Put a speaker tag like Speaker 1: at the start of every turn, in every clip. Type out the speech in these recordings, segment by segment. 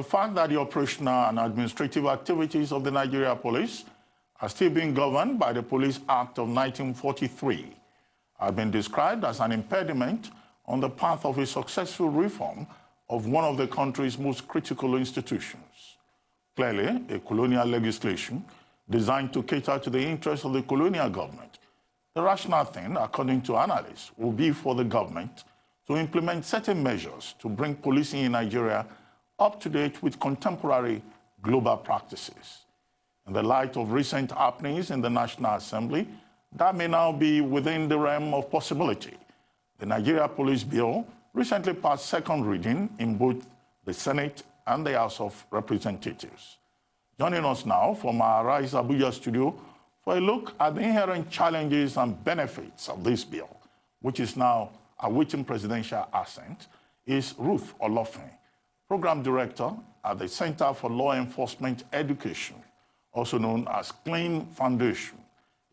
Speaker 1: the fact that the operational and administrative activities of the Nigeria Police are still being governed by the Police Act of 1943 have been described as an impediment on the path of a successful reform of one of the country's most critical institutions. Clearly, a colonial legislation designed to cater to the interests of the colonial government. The rational thing, according to analysts, will be for the government to implement certain measures to bring policing in Nigeria up to date with contemporary global practices. In the light of recent happenings in the National Assembly, that may now be within the realm of possibility. The Nigeria Police Bill recently passed second reading in both the Senate and the House of Representatives. Joining us now from our Rise Abuja studio for a look at the inherent challenges and benefits of this bill, which is now awaiting presidential assent, is Ruth Olofin, Program Director at the Center for Law Enforcement Education, also known as CELEN Foundation,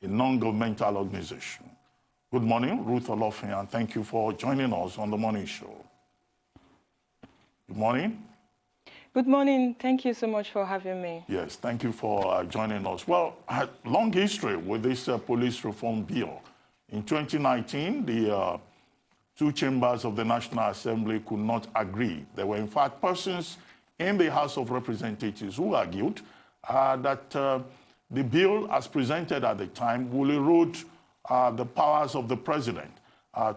Speaker 1: a non-governmental organization. Good morning, Ruth Olofin, and thank you for joining us on the morning show. Good morning.
Speaker 2: Good morning. Thank you so much for having me.
Speaker 1: Yes, thank you for joining us. Well, I had long history with this police reform bill. In 2019, the two chambers of the National Assembly could not agree. There were, in fact, persons in the House of Representatives who argued that the bill, as presented at the time, will erode the powers of the president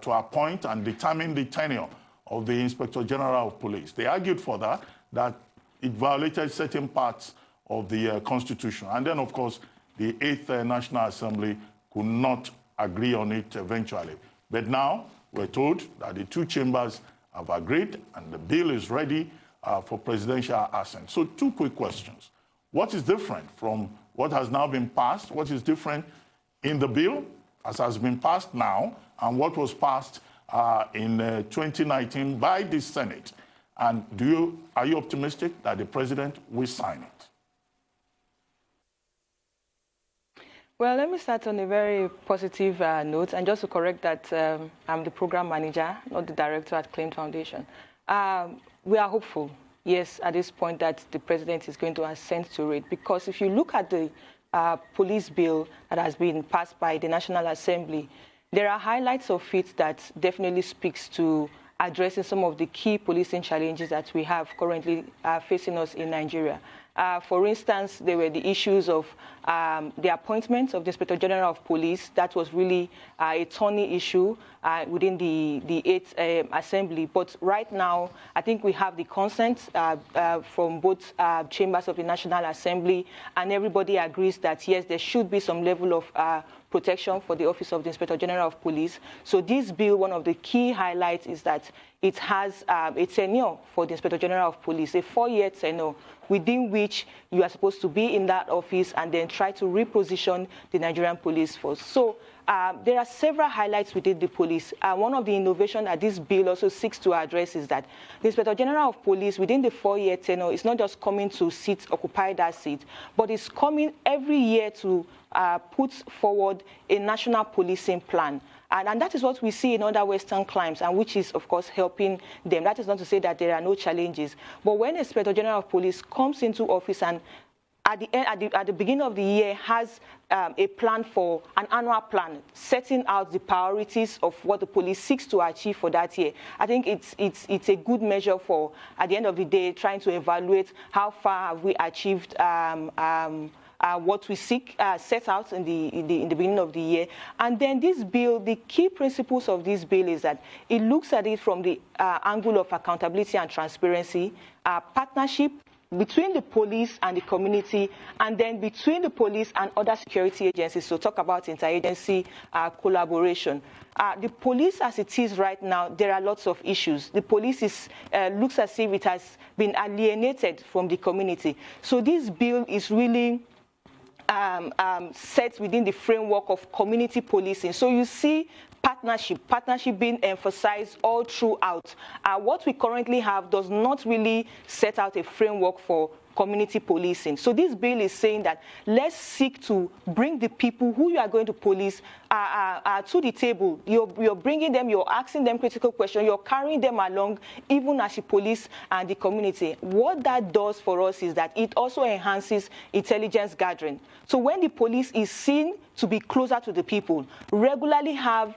Speaker 1: to appoint and determine the tenure of the Inspector General of Police. They argued for that it violated certain parts of the Constitution. And then, of course, the 8th National Assembly could not agree on it eventually. But now we're told that the two chambers have agreed and the bill is ready for presidential assent. So two quick questions. What is different from what has now been passed? What is different in the bill as has been passed now and what was passed in 2019 by the Senate? And are you optimistic that the president will sign it?
Speaker 2: Well, let me start on a very positive note. And just to correct that, I'm the program manager, not the director at CELEN Foundation. We are hopeful, yes, at this point that the president is going to assent to it. Because if you look at the police bill that has been passed by the National Assembly, there are highlights of it that definitely speaks to addressing some of the key policing challenges that we have currently facing us in Nigeria. For instance, there were the issues of the appointment of the Inspector General of Police. That was really a thorny issue within the 8th Assembly. But right now, I think we have the consent from both chambers of the National Assembly, and everybody agrees that, yes, there should be some level of protection for the Office of the Inspector General of Police. So this bill, one of the key highlights is that it has a tenure for the Inspector General of Police, a 4-year tenure, within which you are supposed to be in that office and then try to reposition the Nigerian police force. So there are several highlights within the police. One of the innovations that this bill also seeks to address is that the Inspector General of Police, within the 4-year tenure, is not just coming to occupy that seat, but is coming every year to put forward a national policing plan. And that is what we see in other Western climes, and which is, of course, helping them. That is not to say that there are no challenges. But when the Inspector General of Police comes into office and at the beginning of the year has a plan for an annual plan, setting out the priorities of what the police seeks to achieve for that year, I think it's a good measure for, at the end of the day, trying to evaluate how far have we achieved what we set out in the beginning of the year. And then this bill, the key principles of this bill is that it looks at it from the angle of accountability and transparency, partnership between the police and the community, and then between the police and other security agencies. So talk about interagency collaboration. The police, as it is right now, there are lots of issues. The police looks as if it has been alienated from the community. So this bill is really set within the framework of community policing. So you see partnership being emphasized all throughout. What we currently have does not really set out a framework for community policing. So this bill is saying that let's seek to bring the people who you are going to police to the table. You're bringing them, you're asking them critical questions, you're carrying them along even as you police the community. What that does for us is that it also enhances intelligence gathering. So when the police is seen to be closer to the people, regularly have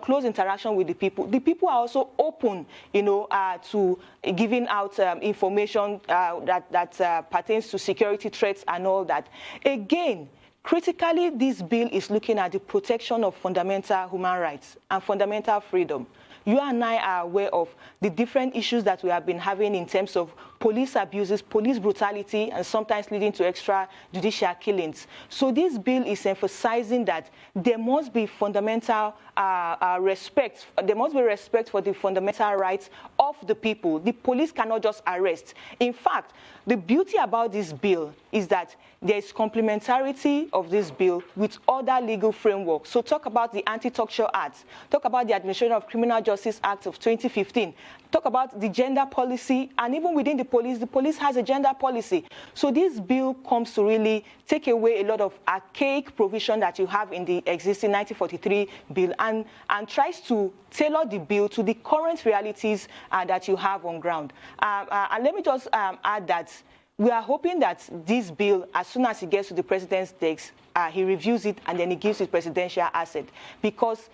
Speaker 2: close interaction with the people are also open, to giving out information that pertains to security threats and all that. Again, critically, this bill is looking at the protection of fundamental human rights and fundamental freedom. You and I are aware of the different issues that we have been having in terms of police abuses, police brutality, and sometimes leading to extrajudicial killings. So this bill is emphasizing that there must be fundamental respect. There must be respect for the fundamental rights of the people. The police cannot just arrest. In fact, the beauty about this bill is that there is complementarity of this bill with other legal frameworks. So talk about the Anti-Torture Act, talk about the Administration of Criminal Justice Act of 2015, talk about the gender policy, and even within the police has a gender policy. So this bill comes to really take away a lot of archaic provision that you have in the existing 1943 bill and tries to tailor the bill to the current realities that you have on ground. And let me just add that we are hoping that this bill, as soon as it gets to the president's desk, he reviews it and then he gives it presidential assent. Because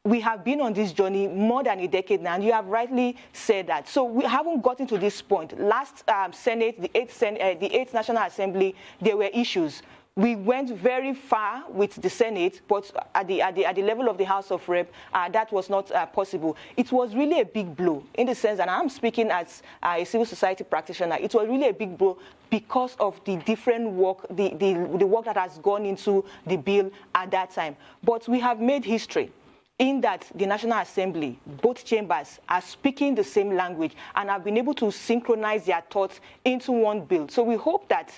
Speaker 2: we have been on this journey more than a decade now, and you have rightly said that. So we haven't gotten to this point. Last Senate, the 8th National Assembly, there were issues. We went very far with the Senate, but at the level of the House of Rep, that was not possible. It was really a big blow in the sense that I'm speaking as a civil society practitioner. It was really a big blow because of the different work, the work that has gone into the bill at that time. But we have made history in that the National Assembly, both chambers, are speaking the same language and have been able to synchronize their thoughts into one bill. So we hope that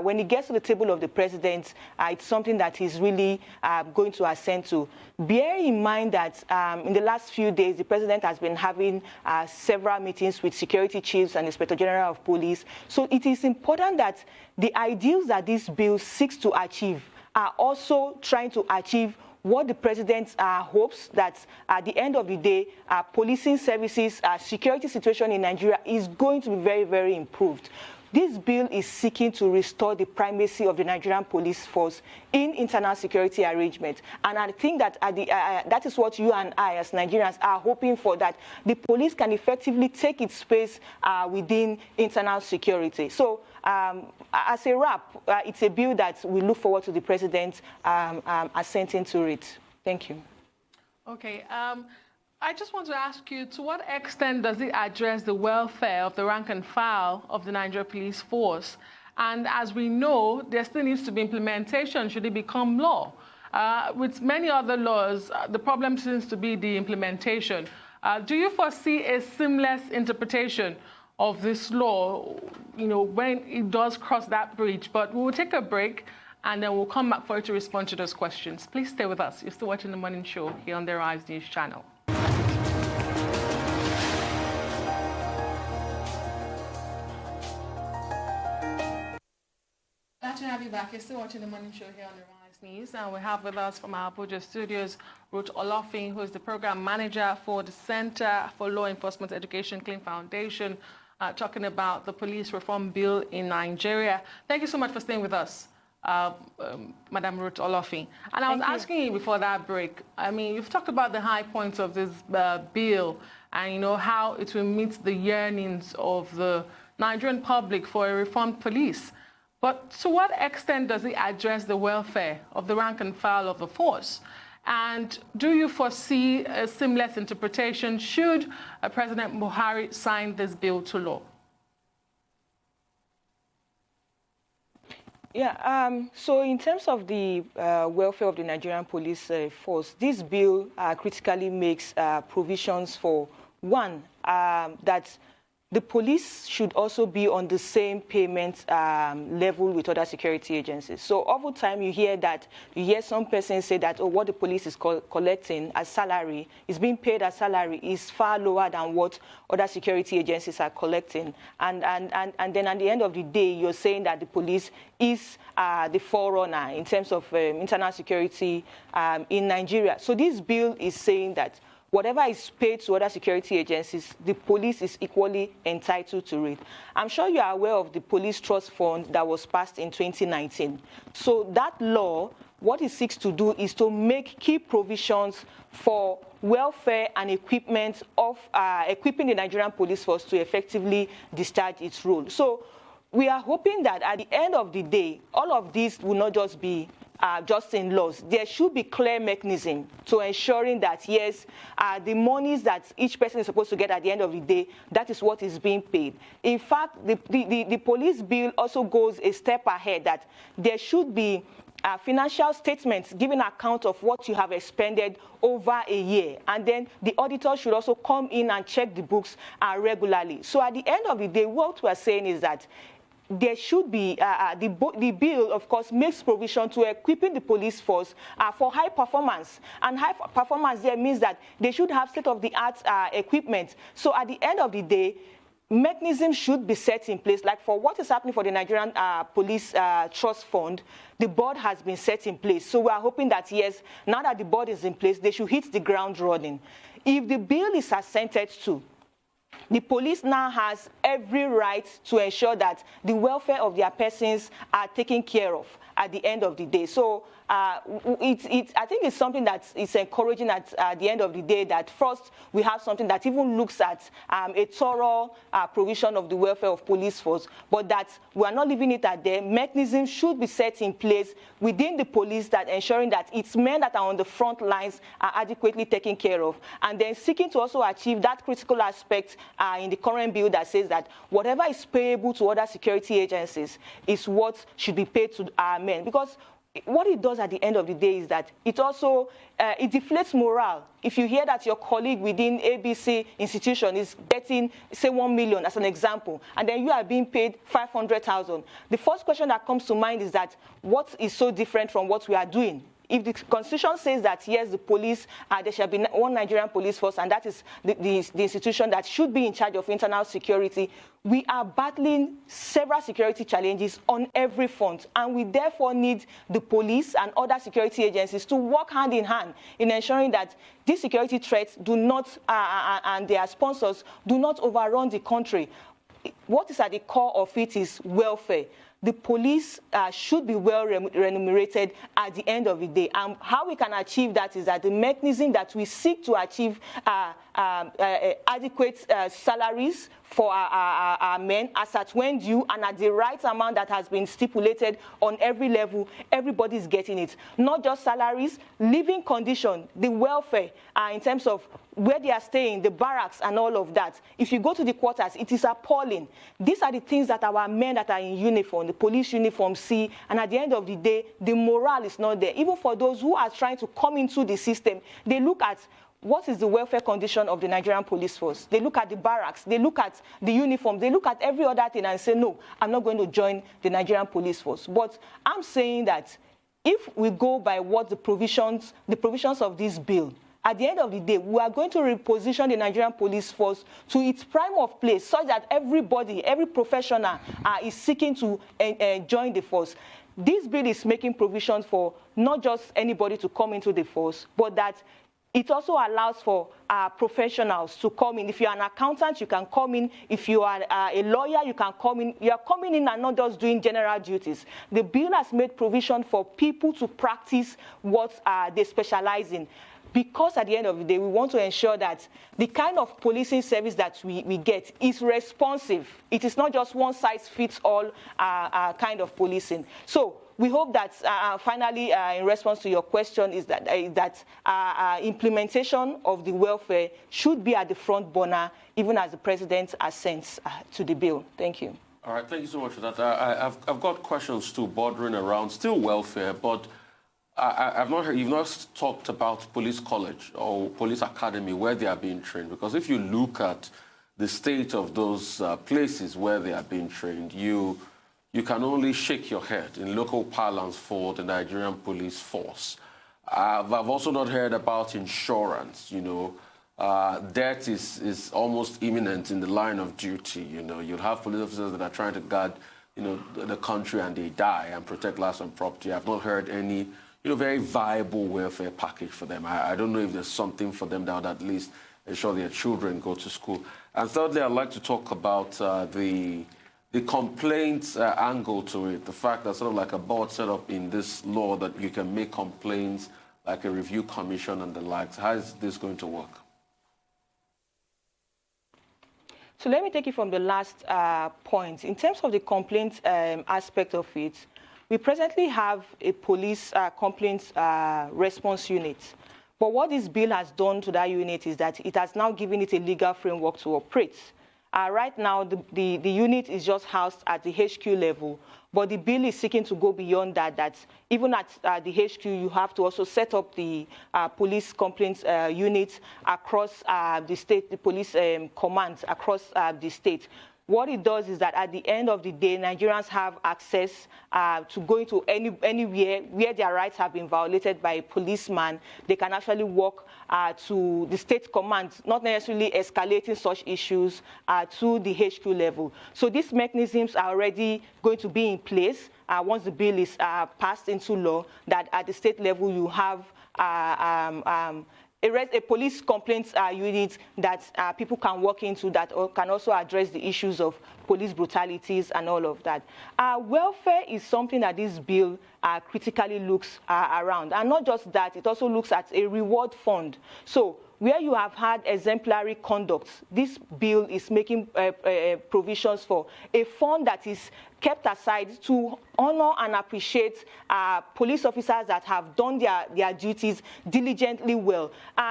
Speaker 2: when it gets to the table of the president, it's something that he's really going to assent to. Bear in mind that in the last few days, the president has been having several meetings with security chiefs and Inspector General of Police. So it is important that the ideals that this bill seeks to achieve are also trying to achieve what the president hopes, that at the end of the day, policing services, security situation in Nigeria is going to be very, very improved. This bill is seeking to restore the primacy of the Nigerian police force in internal security arrangements. And I think that that is what you and I as Nigerians are hoping for, that the police can effectively take its space within internal security. So as a wrap, it's a bill that we look forward to the president assenting to it. Thank you.
Speaker 3: Okay. I just want to ask you, to what extent does it address the welfare of the rank and file of the Nigeria Police Force? And as we know, there still needs to be implementation should it become law. With many other laws, the problem seems to be the implementation. Do you foresee a seamless interpretation of this law, when it does cross that bridge? But we will take a break, and then we'll come back for you to respond to those questions. Please stay with us. You're still watching The Morning Show here on the Rise News channel. Glad to have you back. You're still watching The Morning Show here on the Rise News. And we have with us from our Abuja studios, Ruth Olofin, who is the program manager for the Center for Law Enforcement Education CELEN Foundation, talking about the police reform bill in Nigeria. Thank you so much for staying with us, Madam Ruth Olofin. And I was asking you before that break, I mean, you've talked about the high points of this bill and, how it will meet the yearnings of the Nigerian public for a reformed police. But to what extent does it address the welfare of the rank and file of the force? And do you foresee a seamless interpretation should President Buhari sign this bill to law?
Speaker 2: Yeah, so in terms of the welfare of the Nigerian police force, this bill critically makes provisions for, one, that the police should also be on the same payment level with other security agencies. So over time you hear some persons say that, oh, what the police is collecting as salary, is being paid as salary, is far lower than what other security agencies are collecting. And then at the end of the day, you're saying that the police is the forerunner in terms of internal security in Nigeria. So this bill is saying that whatever is paid to other security agencies, the police is equally entitled to it. I'm sure you are aware of the Police Trust Fund that was passed in 2019. So that law, what it seeks to do is to make key provisions for welfare and equipment of equipping the Nigerian police force to effectively discharge its role. So we are hoping that at the end of the day, all of this will not just be just in laws. There should be clear mechanism to ensuring that, yes, the monies that each person is supposed to get at the end of the day, that is what is being paid. In fact, the police bill also goes a step ahead, that there should be financial statements giving account of what you have expended over a year. And then the auditor should also come in and check the books regularly. So at the end of the day, what we are saying is that there should be, the bill, of course, makes provision to equipping the police force for high performance. And high performance there means that they should have state-of-the-art equipment. So at the end of the day, mechanism should be set in place. Like for what is happening for the Nigerian Police Trust Fund, the board has been set in place. So we are hoping that, yes, now that the board is in place, they should hit the ground running. If the bill is assented to, the police now has every right to ensure that the welfare of their persons are taken care of at the end of the day. So I think it's something that is encouraging at the end of the day, that first we have something that even looks at a thorough provision of the welfare of police force, but that we are not leaving it at there. Mechanisms should be set in place within the police that ensuring that its men that are on the front lines are adequately taken care of, and then seeking to also achieve that critical aspect in the current bill that says that whatever is payable to other security agencies is what should be paid to our men. Because what it does at the end of the day is that it also it deflates morale. If you hear that your colleague within ABC institution is getting, say, 1 million as an example, and then you are being paid 500,000, the first question that comes to mind is that what is so different from what we are doing? If the Constitution says that, yes, the police, there shall be one Nigerian police force, and that is the institution that should be in charge of internal security, we are battling several security challenges on every front, and we therefore need the police and other security agencies to work hand in hand in ensuring that these security threats do not, and their sponsors do not overrun the country. What is at the core of it is welfare. The police should be well remunerated at the end of the day. And how we can achieve that is that the mechanism that we seek to achieve adequate salaries for our men as at when due and at the right amount that has been stipulated on every level. Everybody is getting it. Not just salaries, living condition, the welfare in terms of where they are staying, the barracks and all of that. If you go to the quarters, it is appalling. These are the things that our men that are in uniform, the police uniform, see, and at the end of the day, the morale is not there. Even for those who are trying to come into the system, they look at what is the welfare condition of the Nigerian police force. They look at the barracks, they look at the uniform, they look at every other thing and say, no, I'm not going to join the Nigerian police force. But I'm saying that if we go by what the provisions of this bill, at the end of the day, we are going to reposition the Nigerian police force to its prime of place such that everybody, every professional is seeking to join the force. This bill is making provisions for not just anybody to come into the force, but that it also allows for professionals to come in. If you're an accountant, you can come in. If you are a lawyer, you can come in. You're coming in and not just doing general duties. The bill has made provision for people to practice what they specialize in. Because at the end of the day, we want to ensure that the kind of policing service that we get is responsive. It is not just one-size-fits-all kind of policing. So we hope that finally, in response to your question, is that implementation of the welfare should be at the front burner, even as the president assents to the bill. Thank you.
Speaker 4: All right, thank you so much for that. I've got questions too, bordering around still welfare, but I've not heard, you've not talked about police college or police academy where they are being trained, because if you look at the state of those places where they are being trained, you can only shake your head in local parlance for the Nigerian police force. I've also not heard about insurance, you know. Death is almost imminent in the line of duty, you know. You'll have police officers that are trying to guard, you know, the country and they die and protect lives and property. I've not heard any, you know, very viable welfare package for them. I don't know if there's something for them that would at least ensure their children go to school. And thirdly, I'd like to talk about the complaints angle to it, the fact that sort of like a board set up in this law that you can make complaints like a review commission and the likes. How is this going to work?
Speaker 2: So let me take it from the last point. In terms of the complaint aspect of it, we presently have a police complaints response unit. But what this bill has done to that unit is that it has now given it a legal framework to operate. Right now, the unit is just housed at the HQ level, but the bill is seeking to go beyond that, that even at the HQ, you have to also set up the police complaints unit across the state, the police commands across the state. What it does is that at the end of the day, Nigerians have access to going to anywhere where their rights have been violated by a policeman. They can actually walk to the state command, not necessarily escalating such issues to the HQ level. So these mechanisms are already going to be in place once the bill is passed into law, that at the state level you have a police complaints unit that people can walk into that can also address the issues of police brutalities and all of that. Welfare is something that this bill critically looks around. And not just that, it also looks at a reward fund. So where you have had exemplary conduct, this bill is making provisions for a fund that is kept aside to honor and appreciate police officers that have done their duties diligently well.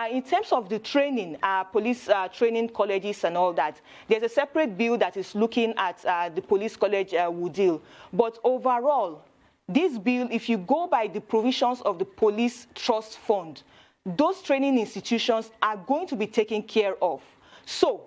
Speaker 2: In terms of the training, police training colleges and all that, there's a separate bill that is looking at the police college Woodhill. But overall, this bill, if you go by the provisions of the police trust fund, those training institutions are going to be taken care of. So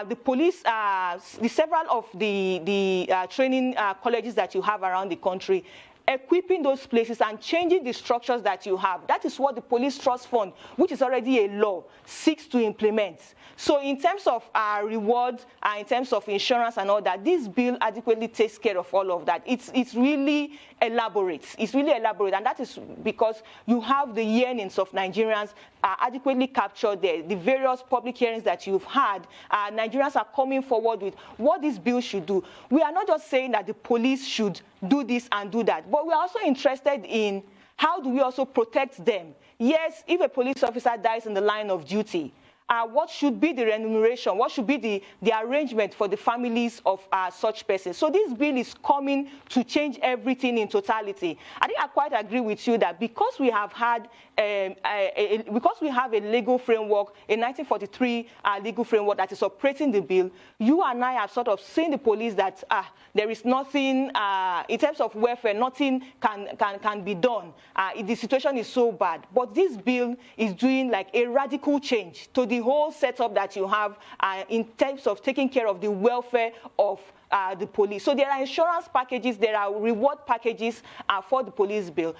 Speaker 2: the police, the several of the training colleges that you have around the country, equipping those places and changing the structures that you have. That is what the Police Trust Fund, which is already a law, seeks to implement. So in terms of reward, in terms of insurance and all that, this bill adequately takes care of all of that. It's really elaborate. It's really elaborate, and that is because you have the yearnings of Nigerians adequately captured there. The various public hearings that you've had, Nigerians are coming forward with what this bill should do. We are not just saying that the police should do this and do that, but we are also interested in how do we also protect them. Yes, if a police officer dies in the line of duty, what should be the remuneration? What should be the arrangement for the families of such persons? So this bill is coming to change everything in totality. I think I quite agree with you that because we have had, because we have a legal framework, a 1943 legal framework that is operating the bill, you and I have sort of seen the police that there is nothing, in terms of welfare, nothing can be done. The situation is so bad. But this bill is doing like a radical change to the whole setup that you have in terms of taking care of the welfare of the police. So there are insurance packages, there are reward packages for the police bill.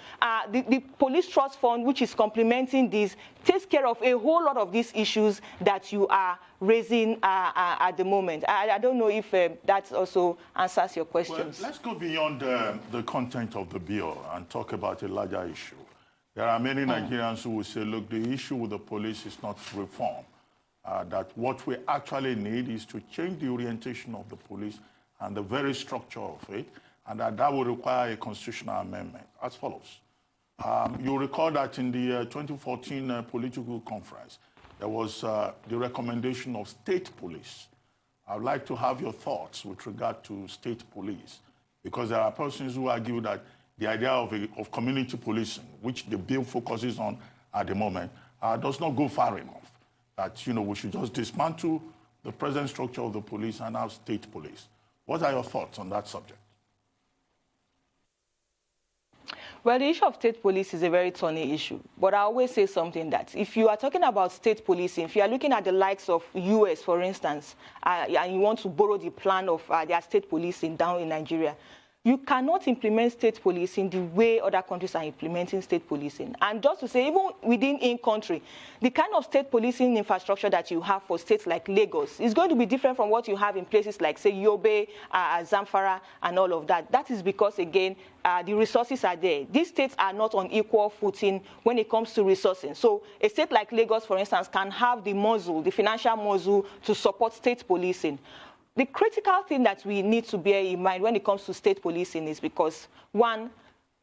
Speaker 2: The Police Trust Fund, which is complementing this, takes care of a whole lot of these issues that you are raising at the moment. I don't know if that also answers your questions.
Speaker 1: Well, let's go beyond the content of the bill and talk about a larger issue. There are many Nigerians who will say, look, the issue with the police is not reform. That what we actually need is to change the orientation of the police and the very structure of it, and that will require a constitutional amendment as follows. You recall that in the 2014 political conference, there was the recommendation of state police. I'd like to have your thoughts with regard to state police, because there are persons who argue that the idea of community policing, which the bill focuses on at the moment, does not go far enough. That, you know, we should just dismantle the present structure of the police and have state police. What are your thoughts on that subject?
Speaker 2: Well, the issue of state police is a very thorny issue. But I always say something that if you are talking about state policing, if you are looking at the likes of US, for instance, and you want to borrow the plan of their state policing down in Nigeria, you cannot implement state policing the way other countries are implementing state policing. And just to say, even within in-country, the kind of state policing infrastructure that you have for states like Lagos is going to be different from what you have in places like, say, Yobe, Zamfara, and all of that. That is because, again, the resources are there. These states are not on equal footing when it comes to resourcing. So a state like Lagos, for instance, can have the muscle, the financial muscle to support state policing. The critical thing that we need to bear in mind when it comes to state policing is because, one,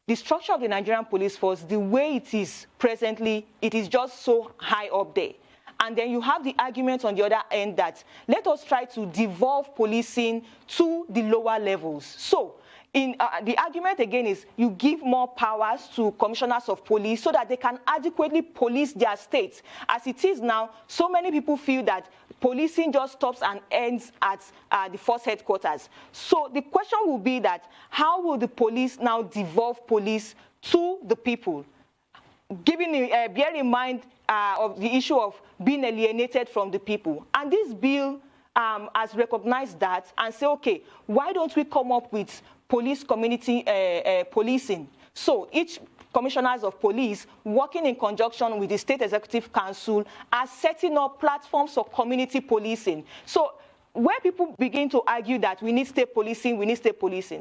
Speaker 2: the structure of the Nigerian police force, the way it is presently, it is just so high up there. And then you have the argument on the other end that let us try to devolve policing to the lower levels. So the argument again is you give more powers to commissioners of police so that they can adequately police their states. As it is now, so many people feel that policing just stops and ends at the force headquarters. So the question will be that how will the police now devolve police to the people? Bear in mind of the issue of being alienated from the people. And this bill has recognized that and say, okay, why don't we come up with police community policing? So each commissioners of police working in conjunction with the State Executive Council are setting up platforms for community policing. So where people begin to argue that we need state policing,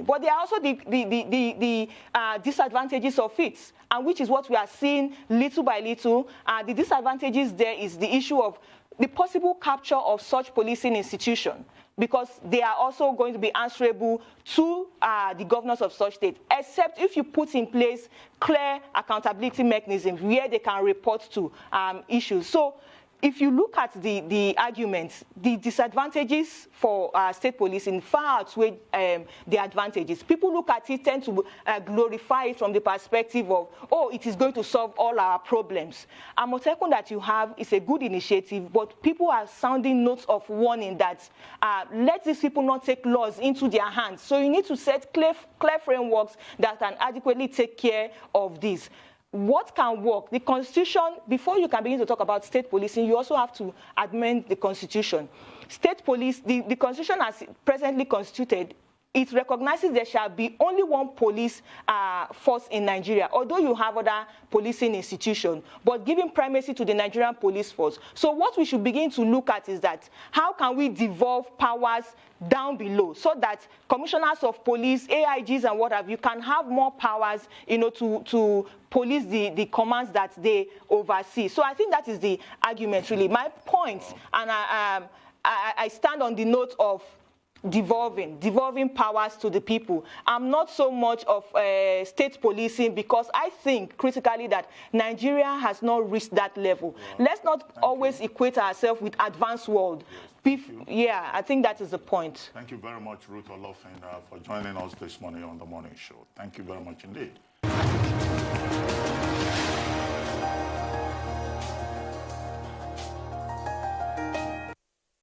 Speaker 2: but there are also the disadvantages of it, and which is what we are seeing little by little. The disadvantages there is the issue of the possible capture of such policing institution, because they are also going to be answerable to the governors of such state, except if you put in place clear accountability mechanisms where they can report to issues. So if you look at the arguments, the disadvantages for state policing far outweigh the advantages. People look at it, tend to glorify it from the perspective of, oh, it is going to solve all our problems. Amotekun that you have is a good initiative, but people are sounding notes of warning that let these people not take laws into their hands. So you need to set clear frameworks that can adequately take care of this. What can work? The Constitution, before you can begin to talk about state policing, you also have to amend the Constitution. State police, the Constitution as presently constituted, it recognizes there shall be only one police force in Nigeria, although you have other policing institutions, but giving primacy to the Nigerian police force. So what we should begin to look at is that how can we devolve powers down below so that commissioners of police, AIGs and what have you can have more powers, you know, to police the commands that they oversee. So I think that is the argument really. My point, and I stand on the note of devolving powers to the people. I'm not so much of state policing, because I think critically that Nigeria has not reached that level. Let's not always equate ourselves with advanced world. Yeah, I think that is the point.
Speaker 1: Thank you very much, Ruth Olofin, for joining us this morning on The Morning Show. Thank you very much indeed.